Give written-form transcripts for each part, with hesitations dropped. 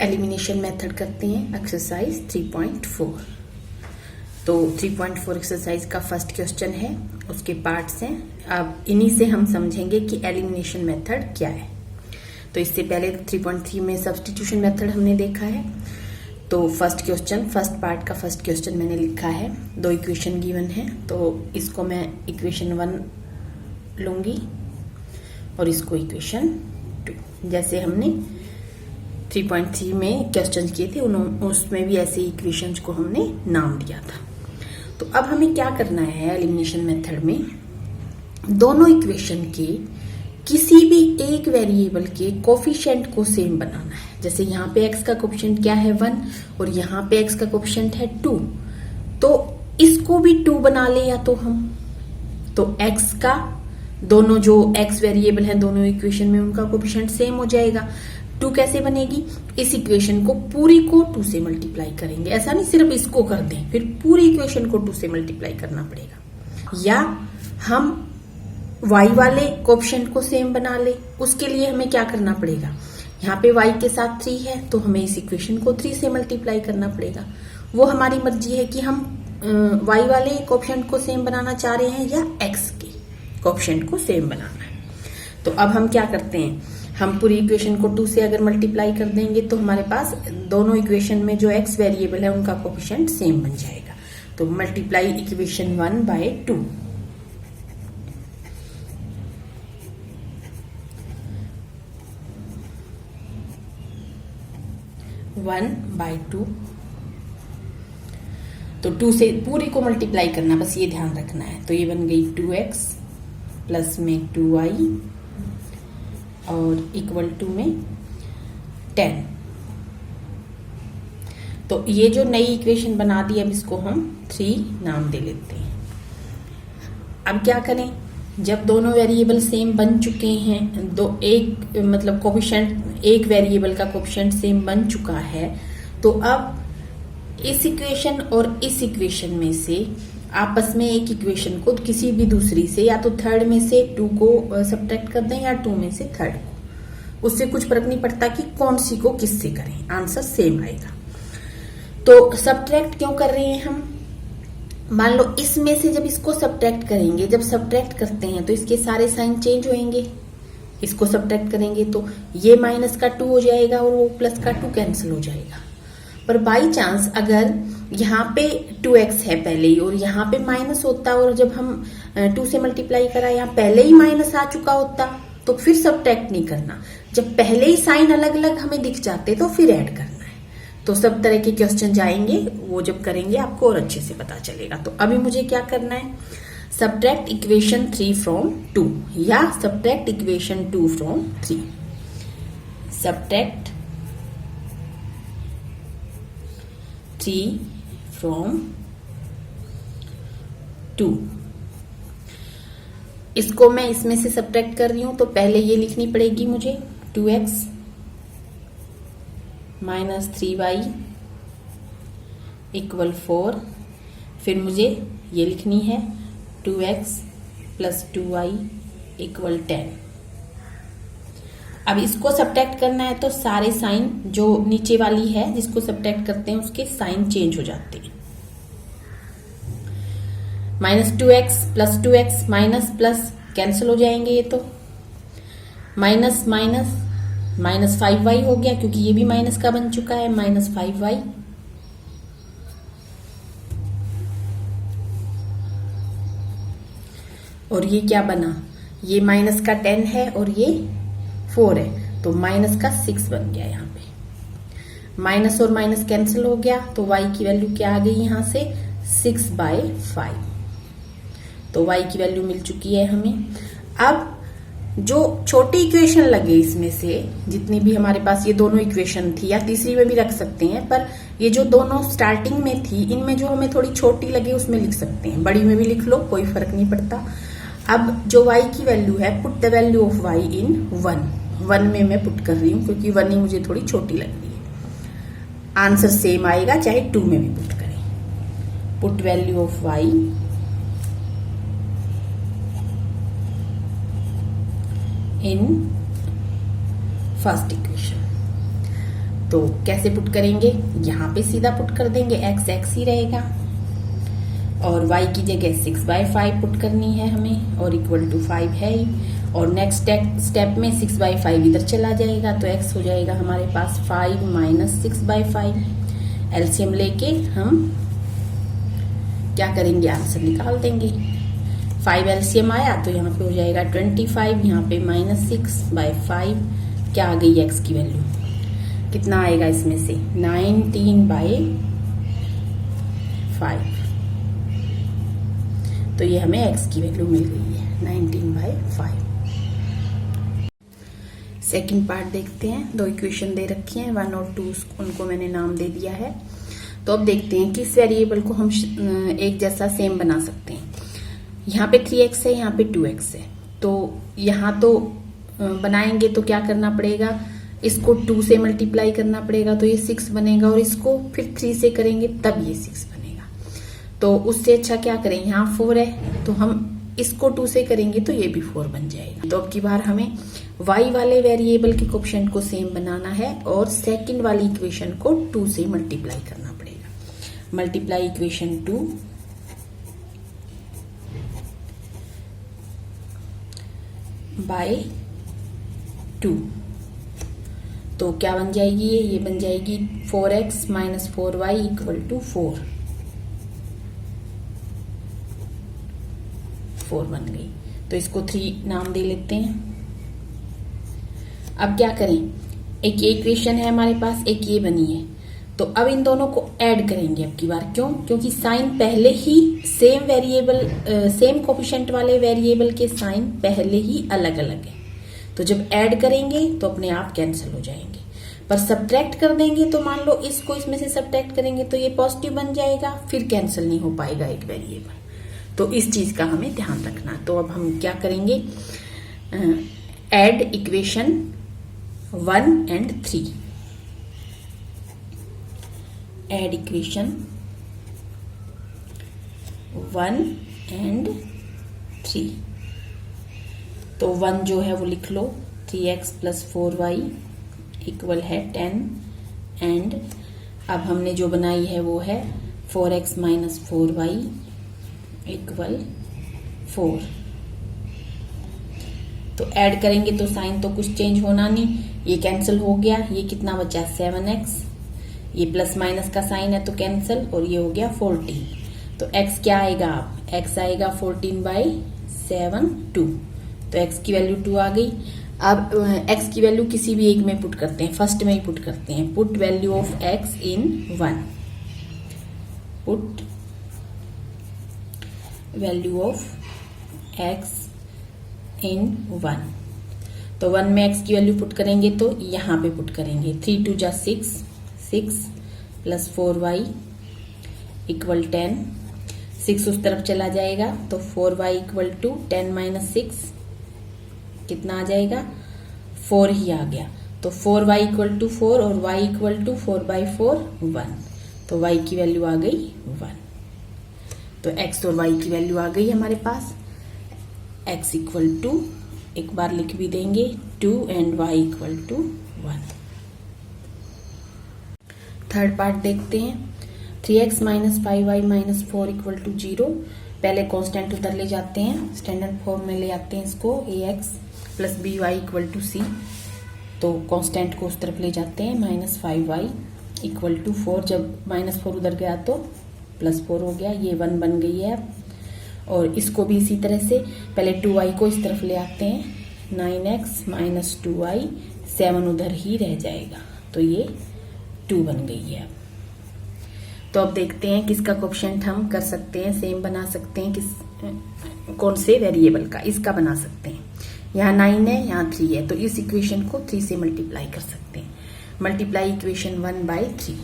Elimination method करते हैं exercise 3.4। तो 3.4 एक्सरसाइज का फर्स्ट क्वेश्चन है, उसके पार्ट्स हैं। अब इन्हीं से हम समझेंगे कि एलिमिनेशन मेथड क्या है। तो इससे पहले 3.3 में सब्स्टिट्यूशन मेथड हमने देखा है। तो फर्स्ट पार्ट का फर्स्ट क्वेश्चन मैंने लिखा है। दो इक्वेशन गिवन है, तो इसको मैं इक्वेशन 1 लूंगी और इसको इक्वेशन 2। जैसे हमने 3.3 में क्वेश्चन किए थे उसमें भी ऐसे इक्वेशंस को हमने नाम दिया था। तो अब हमें क्या करना है एलिमिनेशन मेथड में, दोनों इक्वेशन के किसी भी एक वेरिएबल के कोफिशिएंट को सेम बनाना है। जैसे यहाँ पे x का कोफिशिएंट क्या है 1 और यहाँ पे x का कोफिशिएंट है 2, तो इसको भी 2 बना ले या तो हम, तो x का दोनों जो x वेरिएबल है दोनों इक्वेशन में उनका कोफिशिएंट सेम हो जाएगा। 2 कैसे बनेगी, इस इक्वेशन को पूरी को 2 से मल्टीप्लाई करेंगे। ऐसा नहीं सिर्फ इसको कर दें, फिर पूरी इक्वेशन को 2 से मल्टीप्लाई करना पड़ेगा। या हम y वाले कोफिशिएंट को सेम बना ले, उसके लिए हमें क्या करना पड़ेगा, यहाँ पे y के साथ 3 है तो हमें इस इक्वेशन को 3 से मल्टीप्लाई करना पड़ेगा। वो हमारी मर्जी है कि हम y वाले कोफिशिएंट को सेम बनाना चाह रहे हैं या x के कोफिशिएंट को सेम बनाना है। तो अब हम क्या करते हैं, हम पूरी इक्वेशन को 2 से अगर मल्टीप्लाई कर देंगे तो हमारे पास दोनों इक्वेशन में जो x वेरिएबल है उनका कोफिशिएंट सेम बन जाएगा। तो मल्टीप्लाई इक्वेशन 1 बाय 2। 1/2। तो 2 से पूरी को मल्टीप्लाई करना, बस ये ध्यान रखना है। तो ये बन गई 2x प्लस में 2y और इक्वल टू में 10। तो ये जो नई इक्वेशन बना दी, अब इसको हम 3 नाम दे लेते हैं। अब क्या करें, जब दोनों वेरिएबल सेम बन चुके हैं, मतलब कोफिशिएंट एक वेरिएबल का कोफिशिएंट सेम बन चुका है, तो अब इस इक्वेशन और इस इक्वेशन में से आपस में एक इक्वेशन को किसी भी दूसरी से, या तो थर्ड में से 2 को सब्ट्रैक्ट कर दें या 2 में से थर्ड को, उससे कुछ फर्क नहीं पड़ता कि कौन सी को किससे करें, आंसर सेम आएगा। तो सब्ट्रैक्ट क्यों कर रहे हैं हम, मान लो इसमें से जब इसको सब्ट्रैक्ट करेंगे, जब सब्ट्रैक्ट करते हैं तो इसके सारे साइन चेंज होंगे। इसको सब्ट्रैक्ट करेंगे तो ये माइनस का 2 हो जाएगा और वो प्लस का 2 कैंसिल हो जाएगा। पर बाई चांस अगर यहाँ पे 2x है पहले ही और यहाँ पे माइनस होता, और जब हम 2 से मल्टीप्लाई करा यहाँ पहले ही माइनस आ चुका होता, तो फिर सब्ट्रैक्ट नहीं करना। जब पहले ही साइन अलग अलग हमें दिख जाते तो फिर ऐड करना है। तो सब तरह के क्वेश्चन आएंगे, वो जब करेंगे आपको और अच्छे से पता चलेगा। तो अभी मुझे क्या करना है, सब्ट्रैक्ट इक्वेशन 3 फ्रॉम 2 या subtract equation 2 from 3। Subtract 3 from 2। इसको मैं इसमें से सब्ट्रैक्ट कर रही हूं, तो पहले ये लिखनी पड़ेगी मुझे 2x माइनस 3y इक्वल 4। फिर मुझे ये लिखनी है 2x प्लस 2y इक्वल 10। अब इसको सब्ट्रैक्ट करना है तो सारे साइन जो नीचे वाली है जिसको सब्ट्रैक्ट करते हैं उसके साइन चेंज हो जाते हैं। Minus 2x plus 2x minus plus cancel हो जाएंगे, ये तो माइनस माइनस माइनस 5y हो गया क्योंकि ये भी माइनस का बन चुका है, माइनस 5y और ये क्या बना, ये माइनस का 10 है और ये 4 है, तो माइनस का 6 बन गया। यहाँ पे माइनस और माइनस कैंसिल हो गया, तो y की वैल्यू क्या आ गई यहाँ से 6/5। तो y की वैल्यू मिल चुकी है हमें। अब जो छोटी इक्वेशन लगे इसमें से, जितनी भी हमारे पास ये दोनों इक्वेशन थी, या तीसरी में भी रख सकते हैं, पर ये जो दोनों स्टार्टिंग में थी इनमें जो हमें थोड़ी छोटी लगे उसमें लिख सकते हैं, बड़ी में भी लिख लो, कोई फर्क नहीं पड़ता। अब जो y की वैल्यू है, put the value of y इन 1 में मैं पुट कर रही हूँ क्योंकि 1 ही मुझे थोड़ी छोटी लग रही है। आंसर सेम आएगा चाहे 2 में भी पुट करें। Put value of y in first equation. तो कैसे पुट करेंगे, यहाँ पे सीधा पुट कर देंगे, x x ही रहेगा और y की जगह 6/5 पुट करनी है हमें और इक्वल टू 5 है ही। और नेक्स्ट स्टेप में 6/5 इधर चला जाएगा तो x हो जाएगा हमारे पास 5 माइनस 6/5। एलसीएम लेके हम क्या करेंगे, आंसर निकाल देंगे। 5 एलसीएम आया तो यहाँ पे हो जाएगा 25, यहाँ पे माइनस 6/5 क्या आ गई x की वैल्यू, कितना आएगा इसमें से 19/5। तो ये हमें x की वैल्यू मिल गई है 19/5। सेकंड पार्ट देखते हैं। दो इक्वेशन दे रखी हैं 1 और 2, उनको मैंने नाम दे दिया है। तो अब देखते हैं किस वेरिएबल को हम एक जैसा सेम बना सकते हैं। यहाँ पे 3x है, यहाँ पे 2x है। तो यहाँ तो बनाएंगे तो क्या करना पड़ेगा, इसको 2 से मल्टीप्लाई करना पड़ेगा तो ये 6 बनेगा और इसको फिर 3 से करेंगे तब ये 6 बनेगा। तो उससे अच्छा क्या करें, यहाँ 4 है तो हम इसको 2 से करेंगे तो ये भी 4 बन जाएगा। तो अब की बार हमें y वाले वेरिएबल के कोएफिशिएंट को सेम बनाना है और सेकंड वाली इक्वेशन को 2 से मल्टीप्लाई करना पड़ेगा। मल्टीप्लाई इक्वेशन 2 बाय 2 तो क्या बन जाएगी, ये बन जाएगी 4x minus 4y equal to 4 बन गई। तो इसको 3 नाम दे लेते हैं। अब क्या करें, एक ये इक्वेशन है हमारे पास, एक ये बनी है। तो अब इन दोनों को ऐड करेंगे अब की बार। क्यों, क्योंकि साइन पहले ही सेम वेरिएबल सेम कोएफिशिएंट वाले वेरिएबल के साइन पहले ही अलग अलग है। तो जब ऐड करेंगे तो अपने आप कैंसिल हो जाएंगे। पर सब्ट्रैक्ट कर देंगे तो मान लो इसको इसमें से सब्ट्रैक्ट करेंगे तो ये पॉजिटिव बन जाएगा, फिर कैंसिल नहीं हो पाएगा एक वेरिएबल। तो इस चीज का हमें ध्यान रखना। तो अब हम क्या करेंगे, add equation 1 and 3। Add equation 1 and 3। तो 1 जो है वो लिख लो, 3x प्लस 4y इक्वल है 10 एंड अब हमने जो बनाई है वो है 4x माइनस 4y इक्वल 4। तो ऐड करेंगे तो साइन तो कुछ चेंज होना नहीं, ये कैंसिल हो गया। ये कितना बचा 7x, ये प्लस माइनस का साइन है तो कैंसिल, और ये हो गया 14। तो x क्या आएगा, अब x आएगा 14/7 2। तो x की वैल्यू 2 आ गई। अब x की वैल्यू किसी भी एक में पुट करते हैं, फर्स्ट में ही पुट करते हैं। Put value of x in 1, put value of x इन 1। तो 1 में x की वैल्यू पुट करेंगे तो यहाँ पे पुट करेंगे, 3 2 जा 6, 6 प्लस 4y इक्वल 10। 6 उस तरफ चला जाएगा तो 4y इक्वल टू 10 माइनस 6 कितना आ जाएगा, 4 ही आ गया। तो 4y इक्वल टू 4 और y इक्वल टू 4/4 1। तो y की वैल्यू आ गई 1। तो x और y की वैल्यू आ गई हमारे पास। x इक्वल टू एक बार लिख भी देंगे 2 and y equal to 1। Third part देखते हैं। 3x minus 5y minus 4 equal to 0। पहले कांस्टेंट उधर ले जाते हैं, स्टैंडर्ड फॉर्म में ले आते हैं इसको, ax plus by equal to c। तो कांस्टेंट को उस तरफ ले जाते हैं, माइनस 5y इक्वल टू 4। जब माइनस 4 उधर गया तो प्लस 4 हो गया, ये 1 बन गई है अब। और इसको भी इसी तरह से पहले 2y को इस तरफ ले आते हैं, 9x माइनस 2y, 7 उधर ही रह जाएगा तो ये 2 बन गई है। तो अब देखते हैं किसका कोएफिशिएंट हम कर सकते हैं, सेम बना सकते हैं, कौन से वेरिएबल का, इसका बना सकते हैं। यहाँ 9 है, यहाँ 3 है, तो इस इक्वेशन को 3 से मल्टीप्लाई कर सकते हैं। Multiply equation 1/3,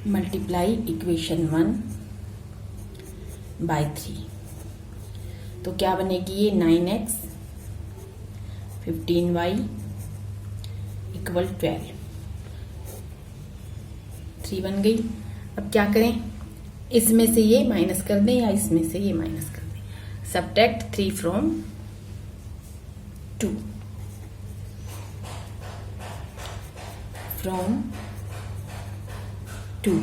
multiply equation 1/3। तो क्या बनेगी, ये 9x 15y इक्वल 12, 3 बन गई। अब क्या करें, इसमें से ये माइनस कर दें या इसमें से ये माइनस कर दें। Subtract 3 from 2, from 2।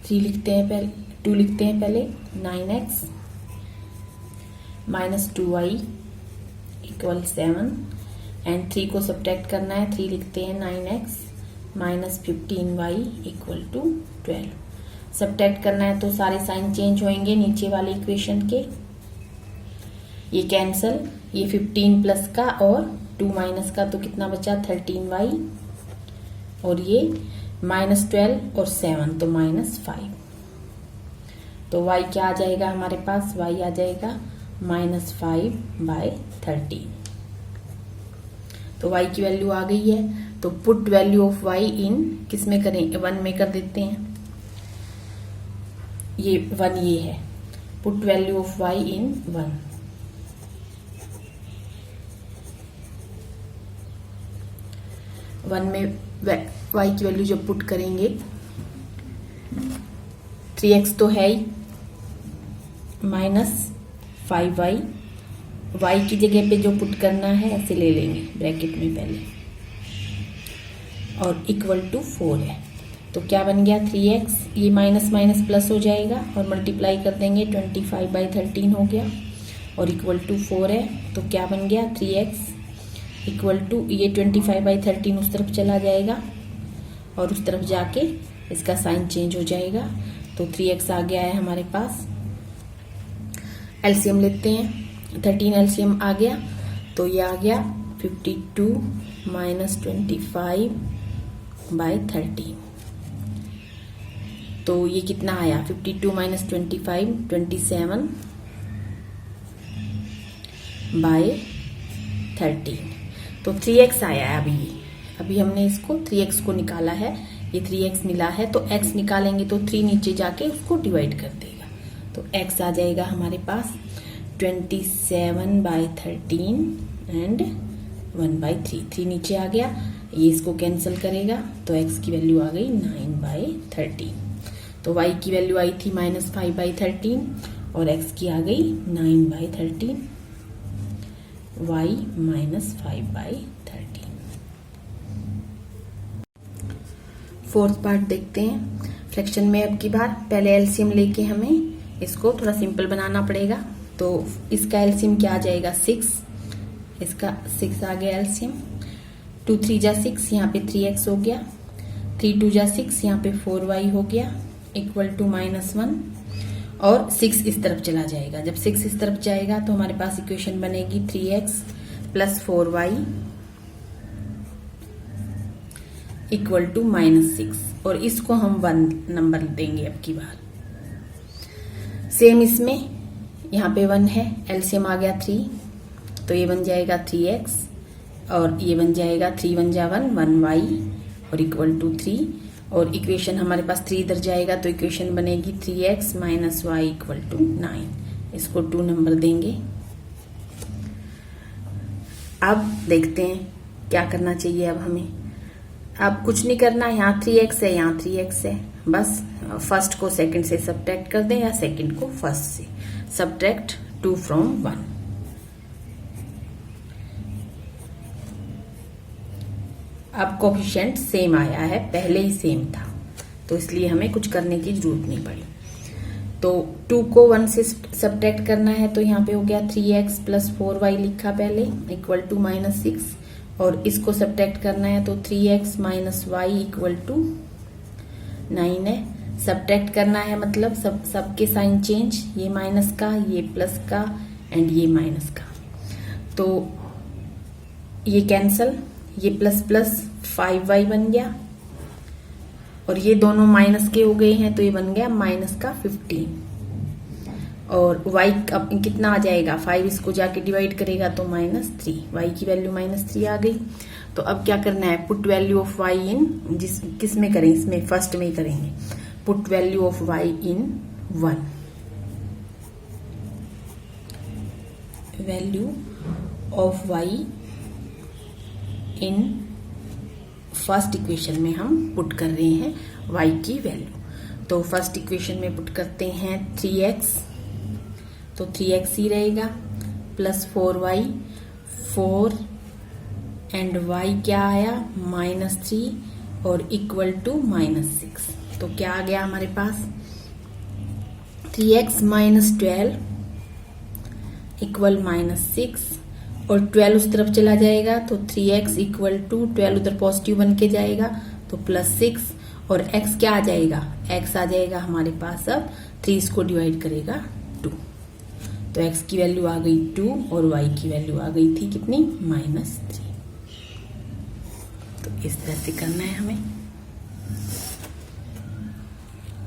3 लिखते हैं पहले, 2 लिखते हैं पहले, 9x minus 2y equal 7 and 3 को सब्ट्रैक्ट करना है। 3 लिखते हैं 9x minus 15y equal to 12। Subtract करना है तो सारे साइन चेंज होंगे नीचे वाले इक्वेशन के। ये कैंसल, ये 15 प्लस का और 2 माइनस का, तो कितना बचा 13y, और ये माइनस 12 और 7 तो माइनस 5। तो y क्या आ जाएगा हमारे पास, y आ जाएगा माइनस 5/13। तो y की वैल्यू आ गई है। तो पुट वैल्यू ऑफ y इन किस में करें, 1 में कर देते हैं। ये 1 ये है, put value of y in 1। One में y की वैल्यू जब पुट करेंगे, 3x तो है ही, माइनस 5y, y की जगह पे जो पुट करना है ऐसे ले लेंगे ब्रैकेट में पहले, और इक्वल टू 4 है। तो क्या बन गया 3x, ये माइनस माइनस प्लस हो जाएगा और मल्टीप्लाई कर देंगे, 25/13 हो गया, और इक्वल टू 4 है। तो क्या बन गया 3x इक्वल टू, ये 25/13 उस तरफ चला जाएगा और उस तरफ जाके इसका साइन चेंज हो जाएगा। तो 3x आ गया है हमारे पास। एलसीएम लेते हैं, 13 एलसीएम आ गया, तो ये आ गया 52 माइनस 25/13। तो ये कितना आया, 52 माइनस 25, 27/13। तो 3x आया है अभी हमने इसको 3x को निकाला है, ये 3x मिला है, तो x निकालेंगे तो 3 नीचे जाके उसको डिवाइड कर देगा। तो x आ जाएगा हमारे पास 27/13 एंड 1/3। 3 नीचे आ गया, ये इसको कैंसिल करेगा, तो x की वैल्यू आ गई 9/13। तो y की वैल्यू आई थी माइनस 5/13 और x की आ गई 9/13, y माइनस 5/13। फोर्थ पार्ट देखते हैं फ्रैक्शन में। अब की बार पहले एलसीएम लेके हमें इसको थोड़ा सिंपल बनाना पड़ेगा। तो इसका एलसीएम क्या आ जाएगा 6, इसका 6 आ गया एलसीएम। 2 3 जा 6, यहाँ पे 3x हो गया, 3 2 जा 6, यहाँ पे 4y हो गया इक्वल टू -1, और 6 इस तरफ चला जाएगा। जब 6 इस तरफ जाएगा तो हमारे पास इक्वेशन बनेगी 3x plus 4y equal to -6, और इसको हम 1 नंबर देंगे अब की बार। सेम इसमें यहाँ पे 1 है, एलसीएम आ गया 3, तो ये बन जाएगा 3x, और ये बन जाएगा 3 1 जा 1 1y और इक्वल टू 3, और इक्वेशन हमारे पास 3 इधर जाएगा तो इक्वेशन बनेगी 3x minus y equal to 9। इसको 2 नंबर देंगे। अब देखते हैं क्या करना चाहिए। अब हमें अब कुछ नहीं करना, यहाँ 3x है, यहाँ 3x है, बस फर्स्ट को सेकंड से सब्ट्रैक्ट कर दें या सेकंड को फर्स्ट से। Subtract 2 from 1। अब कोफिशिएंट सेम आया है, पहले ही सेम था, तो इसलिए हमें कुछ करने की जरूरत नहीं पड़ी। तो 2 को 1 से सब्ट्रैक्ट करना है, तो यहाँ पे हो गया 3x प्लस 4y लिखा पहले इक्वल टू -6, और इसको सब्ट्रैक्ट करना है तो 3x minus y equal to 9 है। सब्ट्रैक्ट करना है मतलब सबके साइन चेंज, ये माइनस का, ये प्लस का एंड ये माइनस का, तो ये कैंसल, ये प्लस प्लस 5y बन गया, और ये दोनों माइनस के हो गए हैं तो ये बन गया माइनस का 15, और y अब कितना आ जाएगा 5 इसको जाके डिवाइड करेगा तो -3, y की वैल्यू -3 आ गई। तो अब क्या करना है, पुट वैल्यू ऑफ y इन, किस में करें, इसमें फर्स्ट में ही करेंगे। Put value of y in 1, value of y in first equation में हम पुट कर रहे हैं y की वैल्यू। तो फर्स्ट इक्वेशन में पुट करते हैं 3x, तो 3x ही रहेगा, प्लस 4y, 4 एंड y क्या आया -3 और इक्वल टू -6। तो क्या आ गया हमारे पास 3x - 12 इक्वल -6 और 12 उस तरफ चला जाएगा तो 3x इक्वल टू 12 उधर पॉजिटिव बन के जाएगा तो +6 और x क्या आ जाएगा, x आ जाएगा हमारे पास अब 3 इसको डिवाइड करेगा 2, तो x की वैल्यू आ गई 2 और y की वैल्यू आ गई थी कितनी -3। तो इस तरह से करना है हमें।